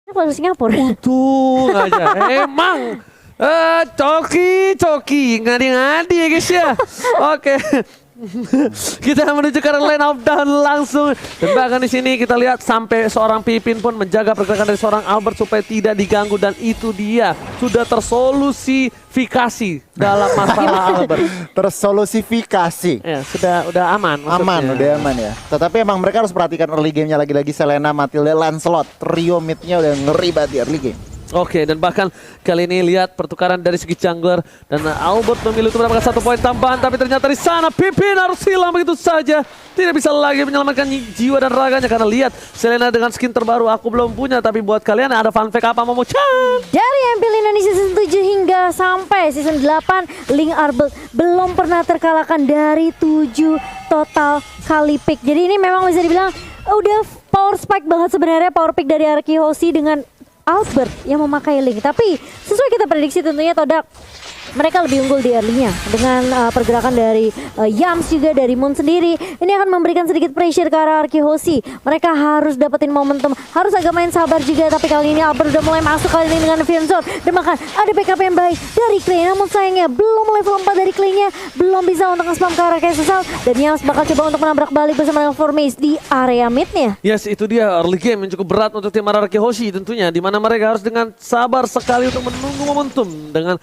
Kalau Singapura. Untung aja. Emang coki ngadi-ngadi ya guys ya. Oke. Kita menuju ke line of down langsung. Dan bahkan di sini kita lihat sampai seorang Pipin pun menjaga pergerakan dari seorang Albert supaya tidak diganggu, dan itu dia sudah tersolusifikasi dalam masalah Albert. Tersolusifikasi. Ya, udah aman maksudnya. Udah aman ya. Tetapi emang mereka harus perhatikan early game-nya lagi-lagi. Selena, Matilda, Lancelot, trio mid-nya udah ngeri banget di early game. Oke, dan bahkan kali ini lihat pertukaran dari segi jungler, dan Albert memilih untuk mendapatkan 1 poin tambahan, tapi ternyata di sana Pipin harus hilang begitu saja. Tidak bisa lagi menyelamatkan jiwa dan raganya karena lihat Selena dengan skin terbaru aku belum punya, tapi buat kalian ada fun fact apa Momo-chan? Dari MPL Indonesia season 7 hingga sampai season 8, Link Arbel belum pernah terkalahkan dari 7 total kali pick. Jadi ini memang bisa dibilang udah power spike banget sebenarnya, power pick dari Arki Hoshi dengan Albert yang memakai Link. Tapi sesuai kita prediksi tentunya Todak mereka lebih unggul di early-nya dengan pergerakan dari Yams juga dari Moon sendiri. Ini akan memberikan sedikit pressure ke arah Arki Hoshi. Mereka harus dapetin momentum, harus agak main sabar juga. Tapi kali ini Albert udah mulai masuk kali ini dengan Fianzone. Dan bahkan ada backup yang baik dari Clay. Namun sayangnya belum level 4 dari Clay-nya, belum bisa untuk nge-spam ke arah Kesal. Dan Yams bakal coba untuk menabrak balik bersama dengan Formace di area mid-nya. Yes, itu dia early game yang cukup berat untuk tim Arki Hoshi tentunya, di mana mereka harus dengan sabar sekali untuk menunggu momentum. Dengan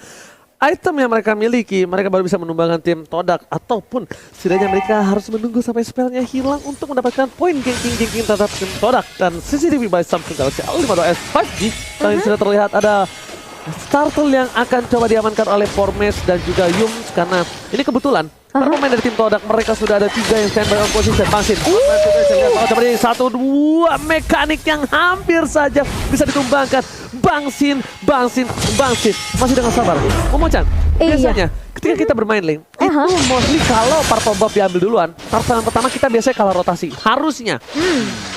item yang mereka miliki, mereka baru bisa menumbangkan tim Todak, ataupun setidaknya mereka harus menunggu sampai spellnya hilang untuk mendapatkan poin gengking terhadap tim Todak. Dan CCTV by Samsung Galaxy A52s 5G kali ini sudah terlihat ada Startle yang akan coba diamankan oleh Formes dan juga Yums, karena ini kebetulan para pemain dari tim Todak mereka sudah ada 3 yang standby on position. Bangsin, coba di 1-2 mekanik yang hampir saja bisa ditumbangkan. Bangsin, masih dengan sabar. Momo-chan, biasanya ketika kita bermain Link, itu mostly kalau purple buff diambil duluan, targetan pertama kita biasanya kalah rotasi. Harusnya.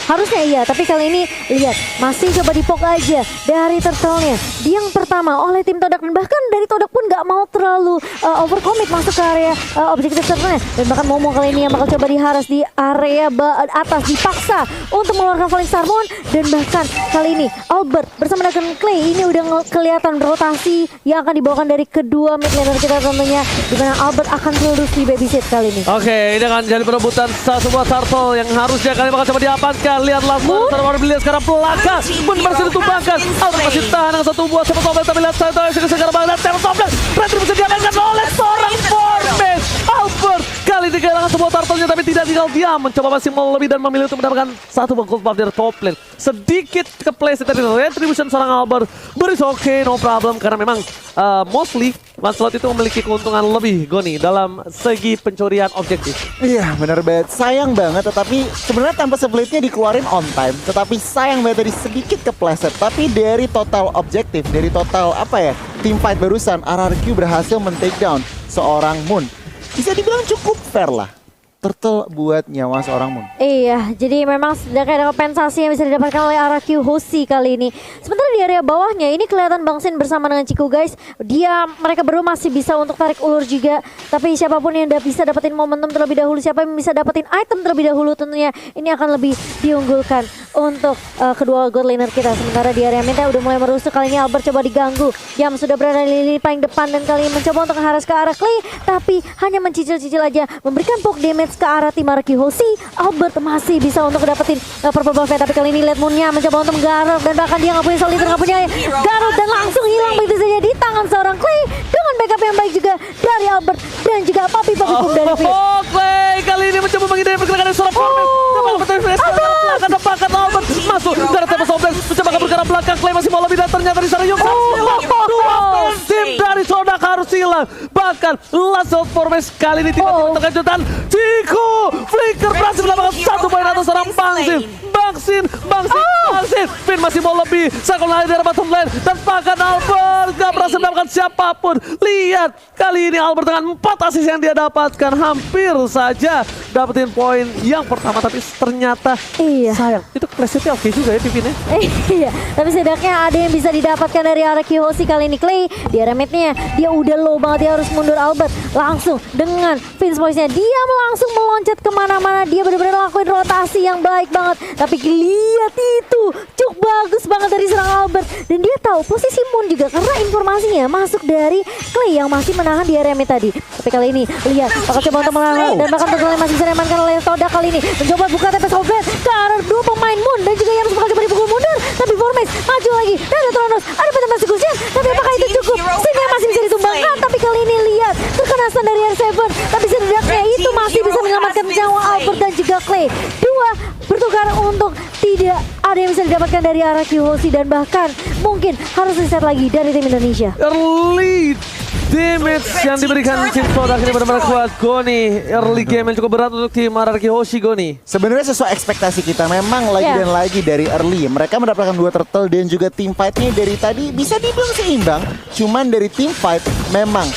Harusnya iya, tapi kali ini lihat masih coba dipok aja dari turtle-nya. Yang pertama oleh tim Todak, dan bahkan dari Todak pun nggak mau terlalu overcommit masuk ke area objektif turtle-nya. Dan bahkan Momo kali ini yang bakal coba diharas di area atas, dipaksa untuk mengeluarkan Falling Star Moon. Dan bahkan kali ini Albert bersama dengan Clay ini udah kelihatan rotasi yang akan dibawakan dari kedua mid laner kita tentunya, di mana Albert akan terus di babysit kali ini. Oke, ini akan jadi perebutan sebuah turtle yang harusnya kali bakal coba diamankan. Lihat langsung terbaru beliau sekarang belakang pun masih ditumbangkan. Albert masih tahan dengan 1 buah sama Tobel, tapi lihat saya sekarang banget Terus Tobel berarti bisa diamankan oleh seorang Formes. Albert kali ini kehilangan sebuah turtle-nya, tapi tidak tinggal diam, mencoba masih mau lebih dan memilih untuk mendapatkan 1 gold buff dari top lane. Sedikit ke place dari retribution seorang Albert, but it's okay, no problem, karena memang mostly Lancelot itu memiliki keuntungan lebih Goni dalam segi pencurian objektif. Iya benar banget, sayang banget. Tetapi sebenarnya tanpa splitnya dikeluarin on time, tetapi sayang banget tadi sedikit kepleset. Tapi dari total objektif, dari total team fight barusan, RRQ berhasil men-take down seorang Moon. Bisa dibilang cukup fair lah Turtle buat nyawa seorang Moon. Iya, jadi memang ada kompensasi yang bisa didapatkan oleh Araki Hoshi kali ini. Sementara di area bawahnya ini kelihatan Bangsin bersama dengan Ciku guys. Mereka berdua masih bisa untuk tarik ulur juga. Tapi siapapun yang bisa dapetin momentum terlebih dahulu, siapa yang bisa dapetin item terlebih dahulu, tentunya ini akan lebih diunggulkan untuk kedua god laner kita. Sementara di area mid udah mulai merusuk, kali ini Albert coba diganggu. Yam sudah berada di lini paling depan dan kali ini mencoba untuk mengharas ke arah Clay, tapi hanya mencicil-cicil aja, memberikan poke damage ke arah tim Araki Hoshi. Albert masih bisa untuk dapetin purple buff-nya, tapi kali ini lihat Moon-nya mencoba untuk menggaruk, dan bahkan dia nggak punya soliter, nggak punya garuk, dan langsung hilang begitu saja di tangan seorang Clay dengan backup yang baik juga dari Albert dan juga papi pum dari Finn. Clay kali ini mencoba menghindari pergerakan dari seorang Formes. Belakang Albert masuk dari tembak sobek, mencoba kabur ke arah belakang. Clay masih mau lebih, dan ternyata di sana Yums hilang. Dua tim dari Todak harus hilang. Bahkan Lancelot Formes kali ini tiba-tiba terkejutan. Ciku Flicker berhasil mendapatkan 1 poin atas seorang Bangsin. Finn masih mau lebih, Sakon lari dari bottom lane, dan bahkan Albert gak berhasil mendapatkan siapapun. Lihat kali ini Albert dengan 4 assist yang dia dapatkan, hampir saja dapetin poin yang pertama, tapi ternyata sayang. Itu presetnya oke juga ya Pipinnya. Iya, tapi setidaknya ada yang bisa didapatkan dari Araki Hoshi kali ini. Clay di area mid-nya dia udah low banget, dia harus mundur. Albert langsung dengan Vince Voice-nya dia langsung meloncat kemana-mana, dia benar-benar lakuin rotasi yang baik banget. Tapi lihat itu, cukup bagus banget dari serang Dan dia tahu posisi Moon juga karena informasinya masuk dari Clay yang masih menahan di area mid tadi. Tapi kali ini lihat bakal coba untuk menahan dan bahkan tentunya masih bisa diamankan oleh Todak kali ini. Mencoba buka TP Soulblade ke arah dua pemain Moon dan juga yang bakal coba dipukul mundur. Tapi Formes maju lagi dan ada Tronos, ada Phantom Persecution. Tapi apakah itu cukup? Sehingga masih bisa ditumbangkan. Tapi kali ini lihat terkena stun dari R7. Tapi setidaknya itu masih bisa menyelamatkan nyawa Albert dan juga Clay. Dua bertukar untuk tidak ada yang bisa didapatkan dari arah Hoshi dan bahkan mungkin harus reset lagi dari tim Indonesia. Early damage yang diberikan tim Todak ini benar-benar kuat. Goni, early game yang cukup berat untuk tim RRQ Hoshi, Goni. Sebenarnya sesuai ekspektasi kita, memang lagi dan lagi dari early. Mereka mendapatkan 2 turtle dan juga team fight-nya dari tadi bisa dibilang seimbang. Cuman dari team fight memang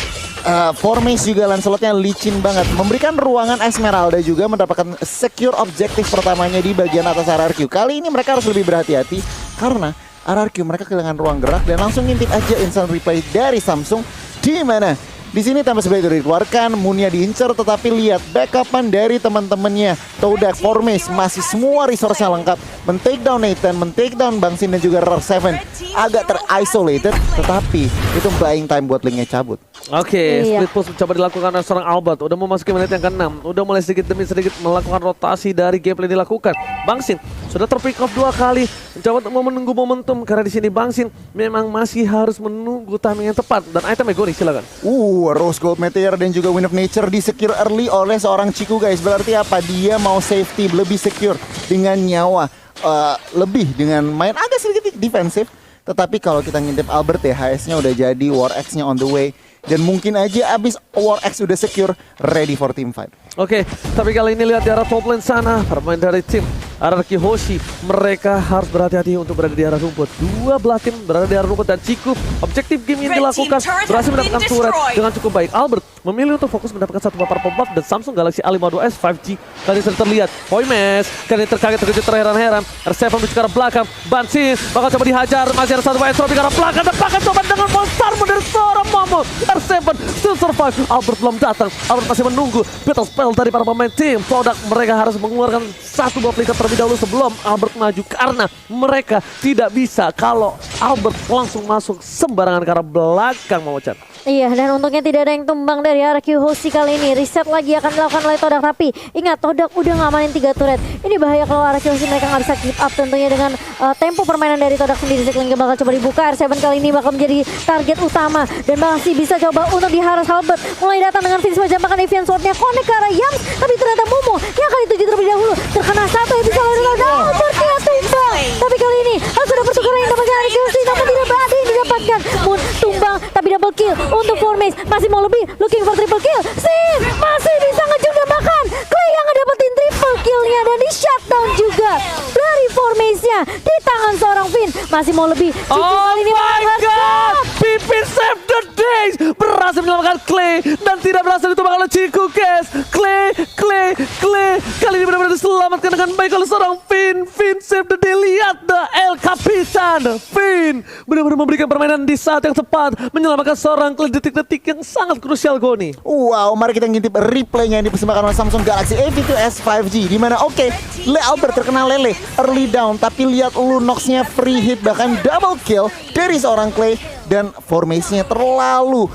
Formes juga Lancelotnya licin banget. Memberikan ruangan Esmeralda juga mendapatkan secure objektif pertamanya di bagian atas RRQ. Kali ini mereka harus lebih berhati-hati karena RRQ mereka kehilangan ruang gerak dan langsung ngintip aja instant replay dari Samsung. Di mana di sini tanpa sebagai dikeluarkan, Moonnya diincar, tetapi lihat backupan dari teman-temannya Todak, Formes masih semua resource-nya lengkap. Men-take down Nathan, men-take down Bang Sin dan juga RR7 agak ter-isolated, tetapi itu buying time buat Link-nya cabut. Oke, split push mencoba dilakukan oleh seorang Albert. Udah memasuki menit yang ke-6. Udah mulai sedikit demi sedikit melakukan rotasi dari gameplay dilakukan. Bang Sin sudah terpick off 2 kali. Mencoba untuk menunggu momentum karena di sini Bang Sin memang masih harus menunggu timing yang tepat. Dan itemnya Goni, silakan. Rose Gold Meteor dan juga Wind of Nature di-secure early oleh seorang Chiku, guys. Berarti apa? Dia mau safety, lebih secure dengan nyawa. Lebih dengan main agak sedikit defensif. Tetapi kalau kita ngintip Albert ya, HS-nya udah jadi, War X-nya on the way. Dan mungkin aja abis War X udah secure, ready for team fight. Oke, tapi kali ini lihat di arah top lane sana, permain dari tim RRQ Hoshi, mereka harus berhati-hati untuk berada di arah rumput. Dua belah tim berada di arah rumput dan Ciku, objektif game yang dilakukan berhasil mendapatkan turret dengan cukup baik. Albert memilih untuk fokus mendapatkan satu papar pop-up dan Samsung Galaxy A52s 5G. Kali ini sudah terlihat, Formes kali ini terkaget, terkejut, terheran-heran. R7 menuju ke arah belakang, Bang Sin bakal coba dihajar, masih ada satu Maestro di arah belakang dan bahkan coba dengan monster dari seorang Momo. R7 still survive, Albert belum datang, Albert masih menunggu battle spell dari para pemain tim Todak. Mereka harus mengeluarkan satu buah flicker terlebih dahulu sebelum Albert maju karena mereka tidak bisa kalau Albert langsung masuk sembarangan ke arah belakang, Momochan. Iya, dan untungnya tidak ada yang tumbang dari RRQ Hoshi kali ini. Reset lagi akan dilakukan oleh Todak, tapi ingat Todak udah ngamanin 3 turret. Ini bahaya kalau RRQ Hoshi mereka nggak bisa keep up tentunya dengan tempo permainan dari Todak sendiri. Sekelilingnya bakal coba dibuka, R7 kali ini bakal menjadi target utama dan masih bisa coba untuk diharas Albert. Mulai datang dengan Vince Wajah, bahkan Evian Sword-nya connect ke arah Yams, tapi ternyata Momo yang kali tujuh terlebih dahulu terkena satu yang bisa lalu Albertnya tumbang. Tapi kali ini harus ada pertukaran yang dapatkan RRQ Hoshi, namun tidak ada yang didapatkan. Moon tumbang tapi double kill untuk Formes, masih mau lebih, looking for triple kill. Sin masih bisa ngejung dan bahkan Clay yang ngedapetin triple killnya dan di shutdown juga dari Formesnya di tangan seorang Finn. Masih mau lebih. Oh my god, Pipin save the days, berhasil menyelamatkan Clay dan tidak berhasil ditumbang oleh Ciku, guys. Clay kali ini benar-benar diselamatkan dengan baik oleh seorang Finn. Finn save the day, lihat the El Capitan. Finn benar-benar memberikan permainan di saat yang tepat, menyelamatkan seorang Clay detik-detik yang sangat krusial, Goni. Wow, mari kita ngintip replaynya yang dipersembahkan oleh Samsung Galaxy A52s 5G. Dimana Albert terkena lele early down, tapi lihat Lunox-nya free hit, bahkan double kill dari seorang Clay. Dan formasinya terlalu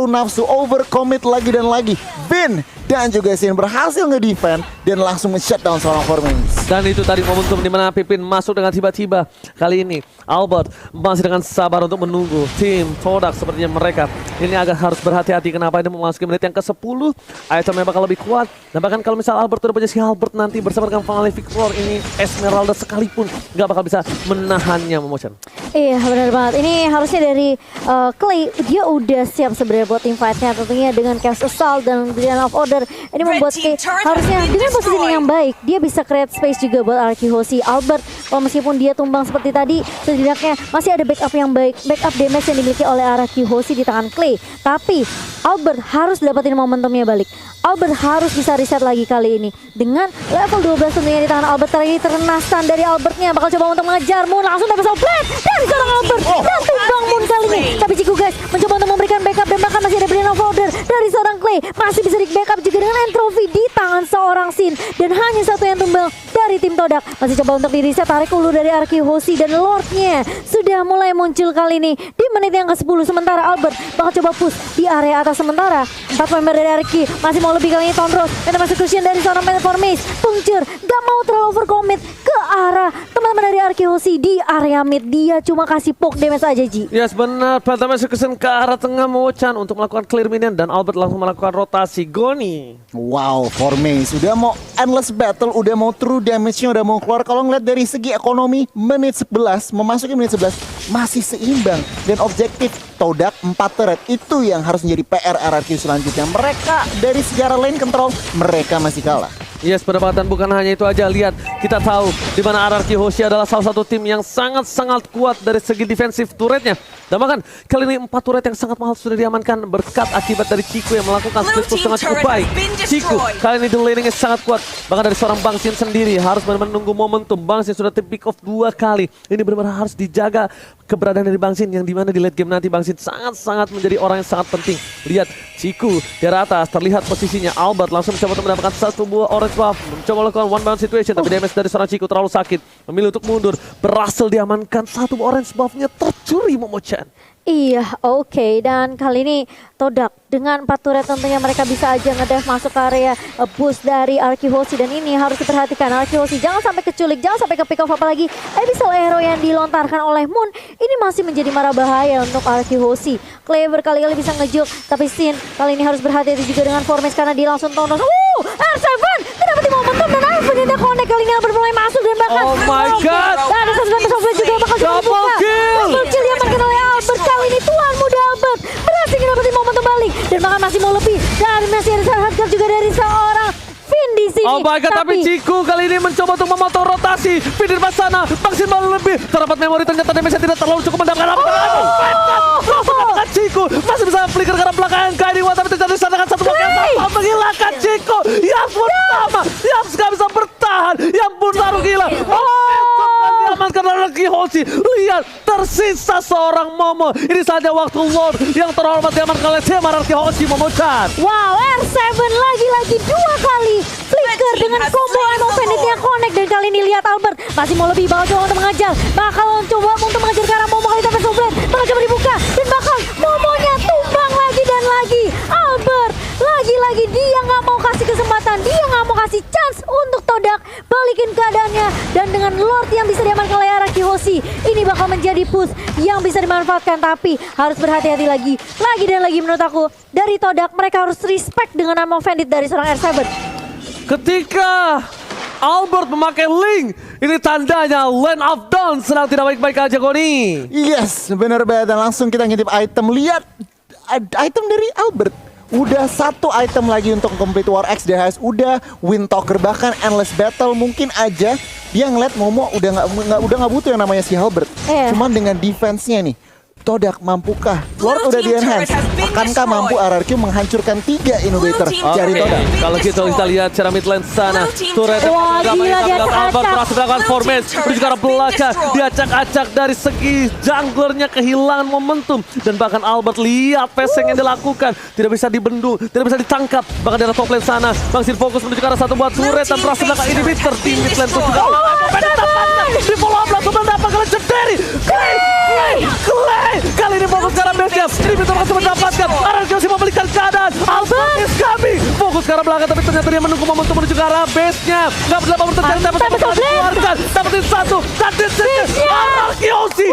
nafsu, overcommit lagi dan lagi. Bin dan juga Sin berhasil ngedefend dan langsung nge-shutdown seorang Formes. Dan itu tadi momentum di mana Pipin masuk dengan tiba-tiba. Kali ini Albert masih dengan sabar untuk menunggu tim Todak. Sepertinya mereka ini agak harus berhati-hati. Kenapa ini memasuki menit yang ke-10, itemnya bakal lebih kuat. Dan bahkan kalau misal Albert udah punya si Albert nanti bersama dengan Finale Victor, ini Esmeralda sekalipun nggak bakal bisa menahannya, Momochan. Iya, benar banget. Ini harusnya dari Clay, dia udah siap sebenarnya buat team fight-nya tentunya dengan Chaos Assault dan Guardian of Order. Ini membuat Clay harusnya dengan posisi yang baik, dia bisa create space juga buat RRQ Hoshi. Albert, kalau meskipun dia tumbang seperti tadi, setidaknya masih ada backup yang baik, backup damage yang dimiliki oleh RRQ Hoshi di tangan Clay. Tapi Albert harus dapetin momentumnya balik. Albert harus bisa reset lagi kali ini dengan level 12 tentunya di tangan Albert. Tadi terkena stun dari Albertnya, bakal coba untuk mengejar Moon, langsung dapat Soulblade dari seorang Albert dan tumbang Moon kali ini. Tapi Ciku, guys, mencoba untuk memberikan backup dan bahkan masih ada Guardian of Order dari seorang Clay, masih bisa di backup juga dengan entropy di tangan seorang Sin dan hanya satu yang tumbang dari tim tim Todak. Masih coba untuk di reset, tarik ulur dari Arki Hoshi dan Lordnya sudah mulai muncul kali ini di menit yang ke-10. Sementara Albert bakal coba push di area atas sementara. 4 member dari Arki masih mau lebih kali ini Tondros. Dan masih cushion dari seorang Formis. Pungcur gak mau terlalu overcommit ke arah teman-teman dari Arki Hoshi di area mid. Dia cuma kasih poke damage aja Ji. Yes benar, pertama kesan ke arah tengah Mo-chan untuk melakukan clear minion dan Albert langsung melakukan rotasi. Goni. Wow, Formis udah mau endless battle, udah mau true damage-nya udah mau keluar. Kalau ngeliat dari segi ekonomi, menit 11, memasuki menit 11 masih seimbang. Dan objektif Todak 4 turret itu yang harus menjadi PR RRQ selanjutnya. Mereka dari sejarah lane control, mereka masih kalah. Yes, pendapatan bukan hanya itu aja. Lihat, kita tahu di mana RRQ Hoshi adalah salah satu tim yang sangat-sangat kuat dari segi defensif turretnya. Dan bahkan kali ini 4 turret yang sangat mahal sudah diamankan berkat akibat dari Chico yang melakukan split push dengan cukup baik. Chico kali ini the laningnya sangat kuat. Bahkan dari seorang Bang Sin sendiri harus benar-benar menunggu momentum. Bang Sin sudah tim pick off 2 kali. Ini benar-benar harus dijaga keberadaan dari Bang Sin yang dimana di late game nanti Bang Sin sangat-sangat menjadi orang yang sangat penting. Lihat, Chico di atas terlihat posisinya. Albert langsung mencoba untuk mendapatkan satu buah orange buff. Mencoba melakukan one bound situation tapi damage dari seorang Chico terlalu sakit. Memilih untuk mundur. Berhasil diamankan satu orange buffnya tercuri Momo-chan. Iya, oke. Dan kali ini Todak dengan 4 turret tentunya mereka bisa aja ngedive masuk ke area boost dari Arki Hoshi. Dan ini harus diperhatikan Arki Hoshi jangan sampai keculik, jangan sampai ke pick off, apalagi Abyssal Arrow yang dilontarkan oleh Moon ini masih menjadi mara bahaya untuk Arki Hoshi. Clever kali-kali bisa ngejuk, tapi Sin kali ini harus berhati-hati juga dengan Formis karena dia langsung Tondros. R7 tidak dapat momentum dan akhirnya connect kali ini Albert mulai masuk dan bahkan Oh my god. dan ada satu juga bakal Double kill. Double kill diamankan oleh Albert kali ini. Tuan muda Albert berhasil mendapatkan momentum balik dan bahkan masih mau lebih, dan masih ada hardcore juga dari seorang Finn di sini. Oh my god, tapi Chico kali ini mencoba untuk memotong rotasi. Finn di depan sana, Bangsin mau lebih. Terdapat memori, ternyata damage tidak terlalu cukup mendapatkan apa. Mendapatkan Chico masih bisa flicker ke arah belakang Kairi Wa, tapi terjadi sana dengan satu block yang sama menghilangkan Chico. Yang pertama, yang gak bisa bertahan, yang taruh gila. Diamankan Arki Hoshi. Lihat, tersisa seorang Momo. Ini saja waktu Lord yang terhormat diamankan oleh tim Arki Hoshi, Momo-chan. Wow, R7 lagi-lagi 2 kali flicker dengan combo Ammo Banditnya connect. Dan kali ini lihat Albert masih mau lebih, bakal coba untuk mengajar, bakal coba untuk mengajar ke arah Momo kali ini Soulblade bakal coba dibuka dan bakal Momonya tumbang lagi dan lagi. Albert lagi-lagi dia nggak mau kasih kesempatan, dia nggak mau kasih chance untuk Todak balikin keadaannya. Dan dengan Lord yang bisa diamankan oleh Araki Hoshi, ini bakal menjadi push yang bisa dimanfaatkan, tapi harus berhati-hati lagi dan lagi. Menurut aku dari Todak mereka harus respect dengan Ammo Bandit dari seorang R7. Ketika Albert memakai Link, ini tandanya Land of Dawn sedang tidak baik-baik aja, Goni. Yes, bener banget. Dan langsung kita ngintip item. Lihat item dari Albert. Udah 1 item lagi untuk complete War X DHS. Udah Wind Talker, bahkan Endless Battle. Mungkin aja dia ngeliat Momo udah nggak butuh yang namanya si Albert. Cuman dengan defense-nya nih, Todak mampukah? Lord udah di enhance. Akankah mampu RRQ menghancurkan 3 innovator dari Todak? Kalau gitu kita lihat secara mid lane sana, turret Wah, gila, dia Albert acak. berhasil melakukan formation menuju ke arah belakang. Dia acak-acak dari segi junglernya, kehilangan momentum. Dan bahkan Albert lihat passing yang dilakukan tidak bisa dibendung, tidak bisa ditangkap. Bahkan dari top lane sana, Bang Sin fokus menuju ke arah satu buah turret dan berhasil melakukan inhibitor di mid lane pun juga. Di follow up langsung mendapatkan legendary. Clay kali ini fokus ke arah base-nya. Ini bisa langsung mendapatkan. RRQ masih membalikan keadaan. Albert is coming. Fokus ke arah belakang, tapi ternyata dia menunggu momentum menuju ke arah base-nya. Nggak berapa terjadi, tapi dikeluarkan. Dapetin 1. Tadi RRQ Hoshi.